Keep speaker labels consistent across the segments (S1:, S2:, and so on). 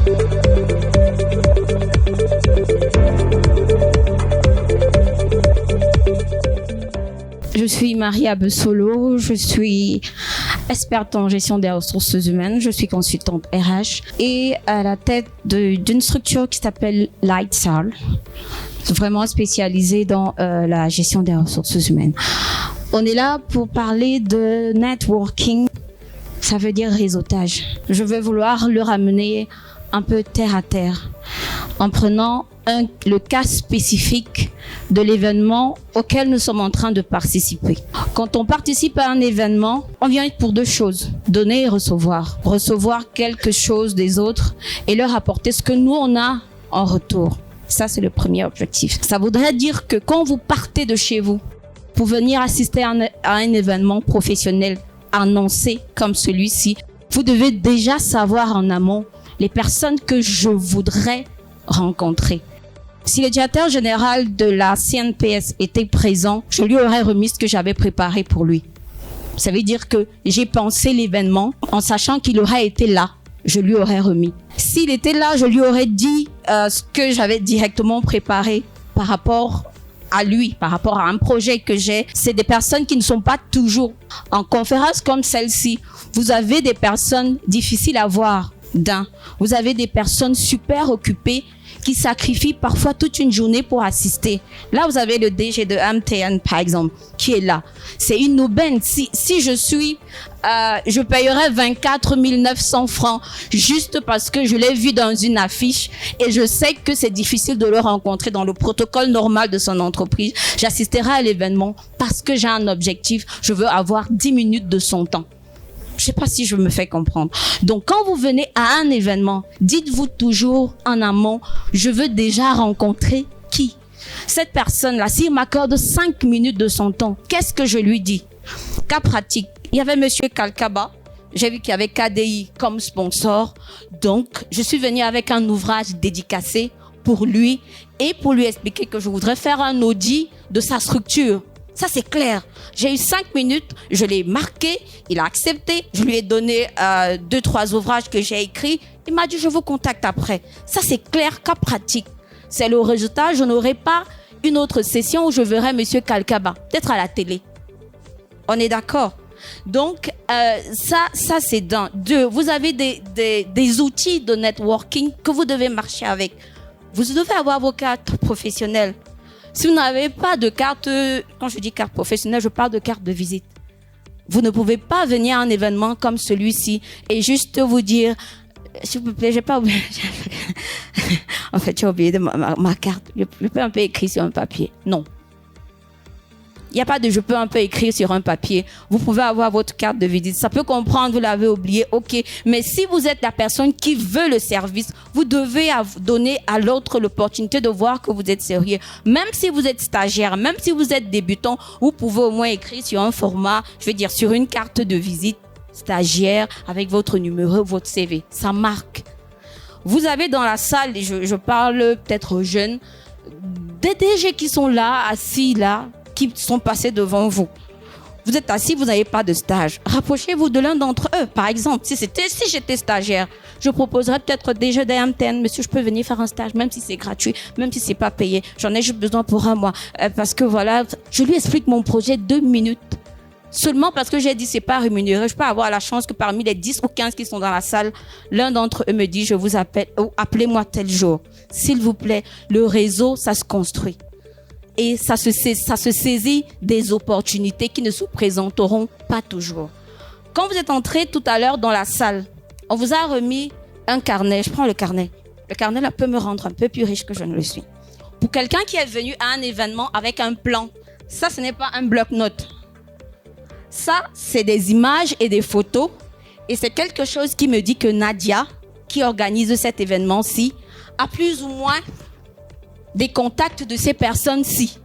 S1: Je suis Maria Bessolo, je suis experte en gestion des ressources humaines, je suis consultante RH et à la tête d'une structure qui s'appelle Lightsal, vraiment spécialisée dans la gestion des ressources humaines. On est là pour parler de networking, ça veut dire réseautage. Je vais vouloir le ramener un peu terre à terre en prenant le cas spécifique de l'événement auquel nous sommes en train de participer. Quand on participe à un événement, on vient pour deux choses, donner et recevoir. Recevoir quelque chose des autres et leur apporter ce que nous on a en retour. Ça, c'est le premier objectif. Ça voudrait dire que quand vous partez de chez vous pour venir assister à un événement professionnel annoncé comme celui-ci, vous devez déjà savoir en amont les personnes que je voudrais rencontrer. Si le directeur général de la CNPS était présent, je lui aurais remis ce que j'avais préparé pour lui. Ça veut dire que j'ai pensé l'événement en sachant qu'il aurait été là. Je lui aurais remis. S'il était là, je lui aurais dit ce que j'avais directement préparé par rapport à lui, par rapport à un projet que j'ai. C'est des personnes qui ne sont pas toujours en conférence comme celle-ci. Vous avez des personnes difficiles à voir vous avez des personnes super occupées qui sacrifient parfois toute une journée pour assister. Là, vous avez le DG de MTN, par exemple, qui est là. C'est une aubaine. Si je payerais 24 900 francs juste parce que je l'ai vu dans une affiche et je sais que c'est difficile de le rencontrer dans le protocole normal de son entreprise. J'assisterai à l'événement parce que j'ai un objectif. Je veux avoir 10 minutes de son temps. Je sais pas si je me fais comprendre. Donc, quand vous venez à un événement, dites-vous toujours en amont, je veux déjà rencontrer qui? Cette personne-là, s'il m'accorde 5 minutes de son temps, qu'est-ce que je lui dis? Cas pratique. Il y avait Monsieur Kalkaba. J'ai vu qu'il y avait KDI comme sponsor. Donc, je suis venue avec un ouvrage dédicacé pour lui et pour lui expliquer que je voudrais faire un audit de sa structure. Ça, c'est clair. J'ai eu 5 minutes, je l'ai marqué, il a accepté. Je lui ai donné 2-3 ouvrages que j'ai écrits. Il m'a dit, je vous contacte après. Ça, c'est clair, cas pratique. C'est le résultat. Je n'aurai pas une autre session où je verrai Monsieur Kalkaba, peut-être à la télé. On est d'accord? Donc, ça c'est d'un. Deux, vous avez des outils de networking que vous devez marcher avec. Vous devez avoir vos cartes professionnelles. Si vous n'avez pas de carte, quand je dis carte professionnelle, je parle de carte de visite. Vous ne pouvez pas venir à un événement comme celui-ci et juste vous dire, s'il vous plaît, j'ai pas oublié. En fait, j'ai oublié ma carte. Je peux un peu écrire sur un papier. Non. Il n'y a pas de je peux un peu écrire sur un papier. Vous pouvez avoir votre carte de visite. Ça peut comprendre, vous l'avez oublié, ok. Mais si vous êtes la personne qui veut le service, vous devez donner à l'autre l'opportunité de voir que vous êtes sérieux. Même si vous êtes stagiaire, même si vous êtes débutant, vous pouvez au moins écrire sur un format, je veux dire sur une carte de visite stagiaire avec votre numéro, votre CV. Ça marque. Vous avez dans la salle, et je parle peut-être aux jeunes, des DG qui sont là, assis là, qui sont passés devant vous. Vous êtes assis, vous n'avez pas de stage. Rapprochez-vous de l'un d'entre eux. Par exemple, si j'étais stagiaire, je proposerais peut-être déjà des MTN. Monsieur, je peux venir faire un stage, même si c'est gratuit, même si c'est pas payé. J'en ai juste besoin pour un mois. Parce que voilà, je lui explique mon projet 2 minutes. Seulement parce que j'ai dit c'est pas rémunéré. Je peux avoir la chance que parmi les 10 ou 15 qui sont dans la salle, l'un d'entre eux me dit, je vous appelle, ou appelez-moi tel jour. S'il vous plaît, le réseau, ça se construit. Et ça se saisit des opportunités qui ne se présenteront pas toujours. Quand vous êtes entré tout à l'heure dans la salle, on vous a remis un carnet. Je prends le carnet. Le carnet là peut me rendre un peu plus riche que je ne le suis. Pour quelqu'un qui est venu à un événement avec un plan, ça ce n'est pas un bloc-notes. Ça, c'est des images et des photos. Et c'est quelque chose qui me dit que Nadia, qui organise cet événement-ci, a plus ou moins des contacts de ces personnes-ci.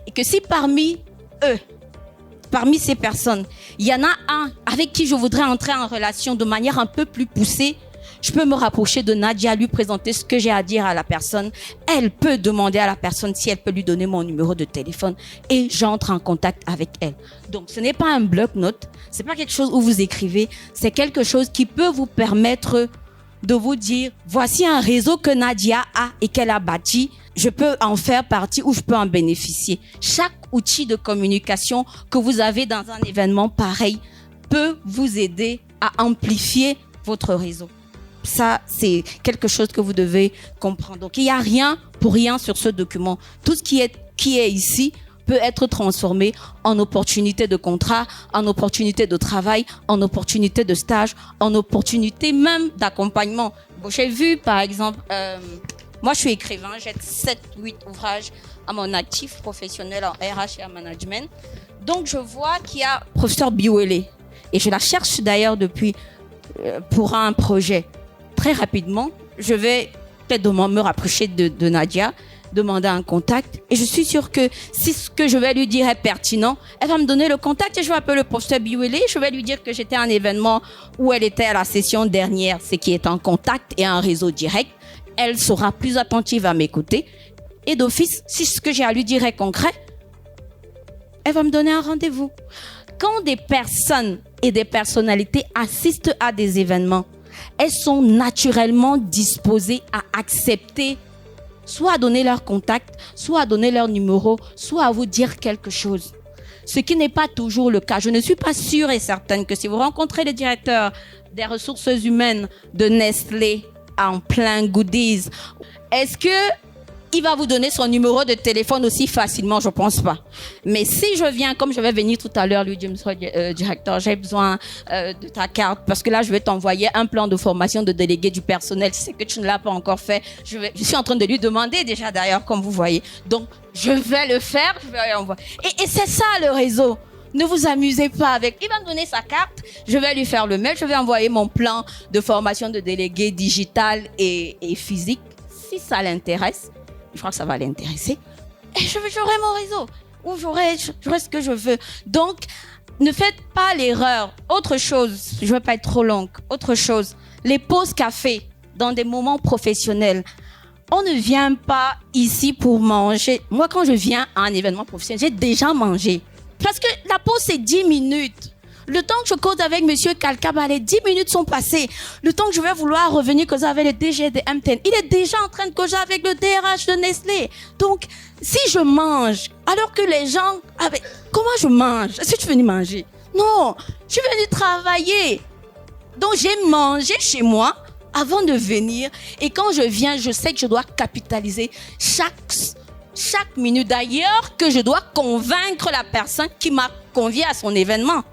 S1: Et que si parmi ces personnes, il y en a un avec qui je voudrais entrer en relation de manière un peu plus poussée, je peux me rapprocher de Nadia, lui présenter ce que j'ai à dire à la personne. Elle peut demander à la personne si elle peut lui donner mon numéro de téléphone et j'entre en contact avec elle. Donc, ce n'est pas un bloc-notes, c'est pas quelque chose où vous écrivez, c'est quelque chose qui peut vous permettre de vous dire, voici un réseau que Nadia a et qu'elle a bâti. Je peux en faire partie ou je peux en bénéficier. Chaque outil de communication que vous avez dans un événement pareil peut vous aider à amplifier votre réseau. Ça, c'est quelque chose que vous devez comprendre. Donc, il n'y a rien pour rien sur ce document. Tout ce qui est ici peut être transformé en opportunité de contrat, en opportunité de travail, en opportunité de stage, en opportunité même d'accompagnement. Bon, j'ai vu, par exemple, moi, je suis écrivain, j'ai 7-8 ouvrages à mon actif professionnel en RH et en management. Donc, je vois qu'il y a professeur Biwele. Et je la cherche d'ailleurs depuis pour un projet. Très rapidement, je vais peut-être me rapprocher de Nadia, demander un contact. Et je suis sûre que si ce que je vais lui dire est pertinent, elle va me donner le contact et je vais appeler le professeur Biwele. Je vais lui dire que j'étais à un événement où elle était à la session dernière, c'est qui est en contact et un réseau direct. Elle sera plus attentive à m'écouter. Et d'office, si ce que j'ai à lui dire est concret, elle va me donner un rendez-vous. Quand des personnes et des personnalités assistent à des événements, elles sont naturellement disposées à accepter, soit à donner leur contact, soit à donner leur numéro, soit à vous dire quelque chose. Ce qui n'est pas toujours le cas. Je ne suis pas sûre et certaine que si vous rencontrez le directeur des ressources humaines de Nestlé en plein goodies, est-ce que il va vous donner son numéro de téléphone aussi facilement? Je pense pas. Mais si je viens, comme je vais venir tout à l'heure, lui dire, monsieur directeur, j'ai besoin de ta carte parce que là, je vais t'envoyer un plan de formation de délégué du personnel. Si c'est que tu ne l'as pas encore fait, je suis en train de lui demander déjà d'ailleurs, comme vous voyez. Donc, je vais le faire, je vais envoyer. Et c'est ça le réseau. Ne vous amusez pas avec. Il va me donner sa carte, je vais lui faire le mail, je vais envoyer mon plan de formation de délégué digital et physique. Si ça l'intéresse, je crois que ça va l'intéresser. Et j'aurai mon réseau. Ou j'aurai ce que je veux. Donc, ne faites pas l'erreur. Autre chose, je ne vais pas être trop longue. Autre chose, les pauses café dans des moments professionnels. On ne vient pas ici pour manger. Moi, quand je viens à un événement professionnel, j'ai déjà mangé. Parce que la pause, c'est 10 minutes. Le temps que je cause avec monsieur Kalkaba, les 10 minutes sont passées. Le temps que je vais vouloir revenir causer avec le DG de MTN, il est déjà en train de causer avec le DRH de Nestlé. Donc, si je mange, alors que les gens... comment je mange? Est-ce que tu es venu manger? Non, je suis venu travailler. Donc, j'ai mangé chez moi avant de venir. Et quand je viens, je sais que je dois capitaliser chaque minute. D'ailleurs, que je dois convaincre la personne qui m'a convié à son événement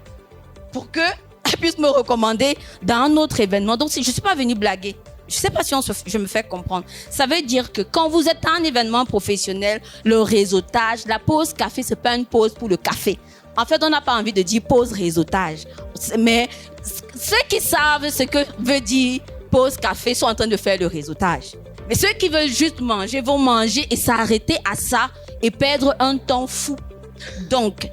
S1: pour qu'elle puisse me recommander dans un autre événement. Donc, si je ne suis pas venue blaguer, je ne sais pas si je me fais comprendre. Ça veut dire que quand vous êtes à un événement professionnel, le réseautage, la pause café, ce n'est pas une pause pour le café. En fait, on n'a pas envie de dire pause réseautage. Mais ceux qui savent ce que veut dire pause café sont en train de faire le réseautage. Mais ceux qui veulent juste manger vont manger et s'arrêter à ça et perdre un temps fou. Donc,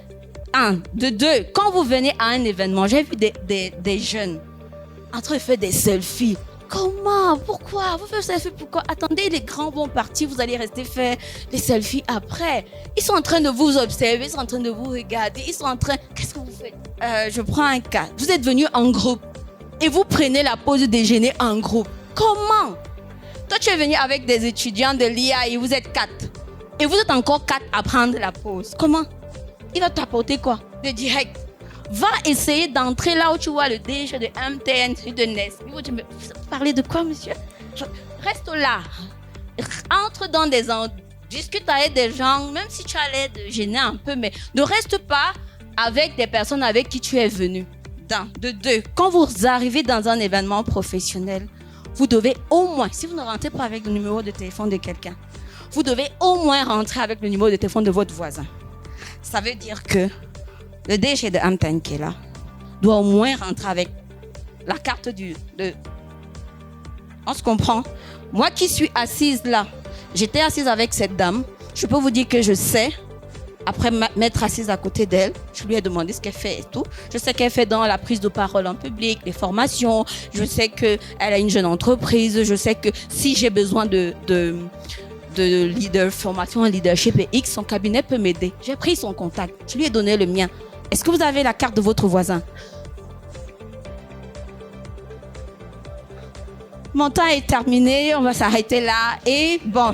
S1: deux, quand vous venez à un événement, j'ai vu des jeunes en train de faire des selfies. Comment? Pourquoi? Vous faites des selfies, pourquoi? Attendez, les grands vont partir, vous allez rester faire les selfies après. Ils sont en train de vous observer, ils sont en train de vous regarder, ils sont en train... Qu'est-ce que vous faites? Je prends un cas. Vous êtes venus en groupe et vous prenez la pause déjeuner en groupe. Comment? Toi, tu es venu avec des étudiants de l'IA et vous êtes 4. Et vous êtes encore 4 à prendre la pause. Comment? Il va t'apporter quoi? De direct. Va essayer d'entrer là où tu vois le DG de MTN, celui de Nest. Il va dire, mais vous parlez de quoi, monsieur? Reste là. Entre dans des endroits. Discute avec des gens, même si tu as l'air de gêner un peu, mais ne reste pas avec des personnes avec qui tu es venu. De deux, quand vous arrivez dans un événement professionnel, vous devez au moins, si vous ne rentrez pas avec le numéro de téléphone de quelqu'un, vous devez au moins rentrer avec le numéro de téléphone de votre voisin. Ça veut dire que le DG de MTN qui est là doit au moins rentrer avec la carte On se comprend? Moi qui suis assise là, j'étais assise avec cette dame. Je peux vous dire que je sais, après m'être assise à côté d'elle, je lui ai demandé ce qu'elle fait et tout. Je sais qu'elle fait dans la prise de parole en public, les formations. Je sais qu'elle a une jeune entreprise. Je sais que si j'ai besoin de leader, formation en leadership et X, son cabinet peut m'aider. J'ai pris son contact. Je lui ai donné le mien. Est-ce que vous avez la carte de votre voisin? mon temps est terminé. On va s'arrêter là. Et bon.